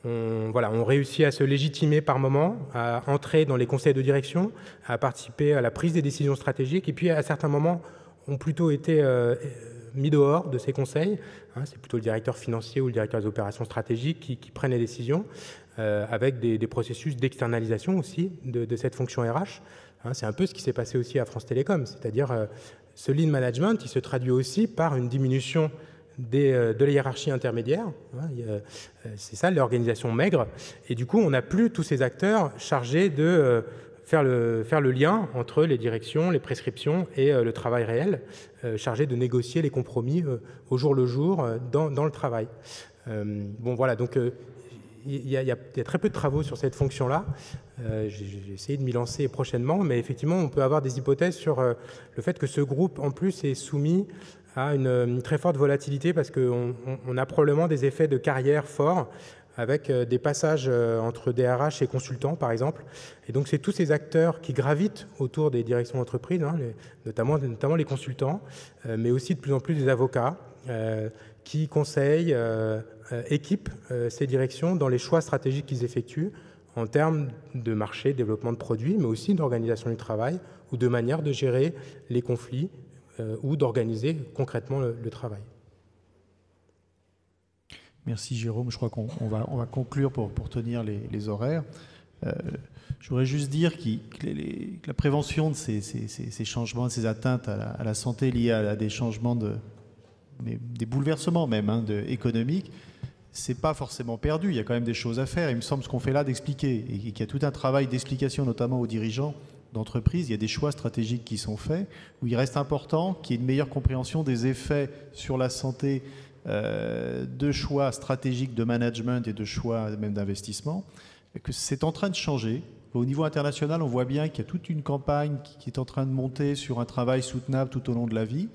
[SPEAKER 2] ont réussi à se légitimer par moment, à entrer dans les conseils de direction, à participer à la prise des décisions stratégiques, et puis à certains moments ont plutôt été mis dehors de ces conseils. C'est plutôt le directeur financier ou le directeur des opérations stratégiques qui prennent les décisions, avec des processus d'externalisation aussi de cette fonction RH. C'est un peu ce qui s'est passé aussi à France Télécom, c'est-à-dire ce lean management, il se traduit aussi par une diminution de la hiérarchie intermédiaire. C'est ça l'organisation maigre. Et du coup, on n'a plus tous ces acteurs chargés de faire le lien entre les directions, les prescriptions et le travail réel, chargés de négocier les compromis au jour le jour dans le travail. Bon, voilà, donc il y a très peu de travaux sur cette fonction-là. J'ai essayé de m'y lancer prochainement, mais effectivement, on peut avoir des hypothèses sur le fait que ce groupe, en plus, est soumis à une très forte volatilité parce qu'on a probablement des effets de carrière forts avec des passages entre DRH et consultants, par exemple. Et donc, c'est tous ces acteurs qui gravitent autour des directions d'entreprise, hein, notamment les consultants, mais aussi de plus en plus des avocats qui conseillent, équipent ces directions dans les choix stratégiques qu'ils effectuent en termes de marché, développement de produits, mais aussi d'organisation du travail ou de manière de gérer les conflits ou d'organiser concrètement le travail.
[SPEAKER 1] Merci Jérôme, je crois qu'on va conclure pour tenir les horaires. Je voudrais juste dire que la prévention de ces changements, de ces atteintes à la santé liées à des changements, des bouleversements même économiques, c'est pas forcément perdu, il y a quand même des choses à faire. Il me semble ce qu'on fait là d'expliquer, et qu'il y a tout un travail d'explication notamment aux dirigeants d'entreprise, il y a des choix stratégiques qui sont faits, où il reste important qu'il y ait une meilleure compréhension des effets sur la santé de choix stratégiques de management et de choix même d'investissement, que c'est en train de changer. Au niveau international, on voit bien qu'il y a toute une campagne qui est en train de monter sur un travail soutenable tout au long de la vie.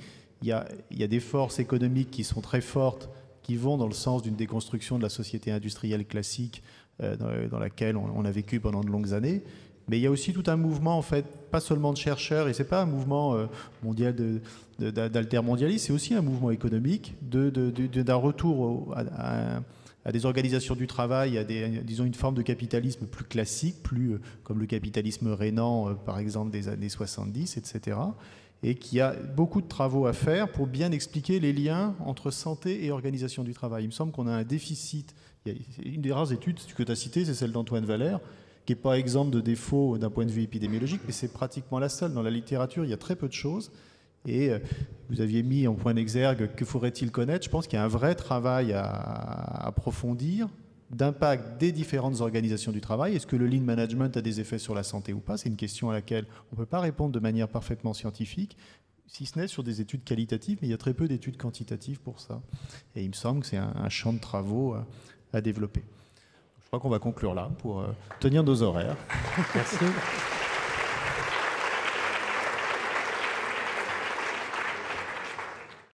[SPEAKER 1] Il y a des forces économiques qui sont très fortes, qui vont dans le sens d'une déconstruction de la société industrielle classique dans laquelle on a vécu pendant de longues années. Mais il y a aussi tout un mouvement, en fait, pas seulement de chercheurs, et ce n'est pas un mouvement mondial d'altermondialisme, c'est aussi un mouvement économique d'un retour à des organisations du travail, à disons une forme de capitalisme plus classique, plus comme le capitalisme rhénan, par exemple, des années 70, etc. Et qu'il y a beaucoup de travaux à faire pour bien expliquer les liens entre santé et organisation du travail. Il me semble qu'on a un déficit. Une des rares études que tu as citées, c'est celle d'Antoine Valère, qui n'est pas exemple de défaut d'un point de vue épidémiologique, mais c'est pratiquement la seule. Dans la littérature, il y a très peu de choses. Et vous aviez mis en point d'exergue que faudrait-il connaître. Je pense qu'il y a un vrai travail à approfondir d'impact des différentes organisations du travail. Est-ce que le lean management a des effets sur la santé ou pas? C'est une question à laquelle on ne peut pas répondre de manière parfaitement scientifique, si ce n'est sur des études qualitatives, mais il y a très peu d'études quantitatives pour ça. Et il me semble que c'est un champ de travaux à développer. Je crois qu'on va conclure là pour tenir nos horaires.
[SPEAKER 2] Merci.